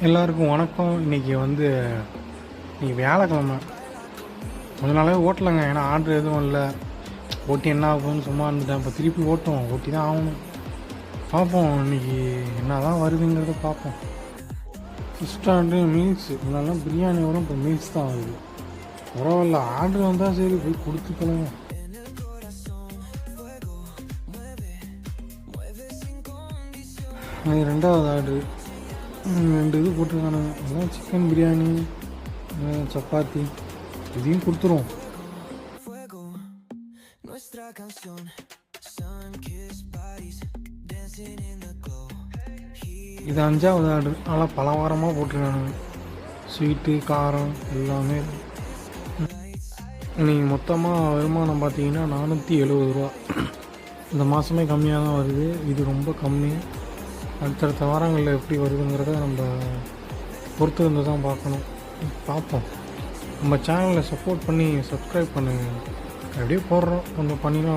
எல்லாருக்கும் வணக்கம். இன்றைக்கி இன்றைக்கி வியாழக்கிழமை. கொஞ்ச நாளாகவே ஓட்டலைங்க, ஏன்னா ஆர்டர் எதுவும் இல்லை. ஓட்டி என்ன ஆகும்னு சும்மா இருந்துட்டேன். இப்போ திருப்பி ஓட்டி தான் ஆகணும். பார்ப்போம் இன்றைக்கி என்ன தான் வருதுங்கிறத பார்ப்போம். First order meals. முன்னாலாம் பிரியாணி வரும், இப்போ மீல்ஸ் தான் வருது. பரவாயில்ல, ஆர்டர் வந்தால் சரி போய் கொடுத்துக்கலாங்க. அது ரெண்டாவது ஆர்டரு. 2 இது போட்டிருக்கானுங்க. அதான் சிக்கன் பிரியாணி, சப்பாத்தி, இதையும் கொடுத்துருவோம். இது 5வது ஆர்டர். நல்லா பல வாரமாக போட்டிருக்கானுங்க. ஸ்வீட்டு, காரம் எல்லாமே. இன்னைக்கு மொத்தமாக வருமானம் பார்த்தீங்கன்னா 470 ரூபா. இந்த மாதமே கம்மியாக தான் வருது. இது ரொம்ப கம்மி. அடுத்தடுத்த வாரங்களில் எப்படி வருதுங்கிறத நம்ம பொறுத்து இருந்து தான் பார்ப்போம். நம்ம சேனலை சப்போர்ட் பண்ணி சப்ஸ்கிரைப் பண்ணுங்கள். அப்படியே போடுறோம், கொஞ்சம் பண்ணினா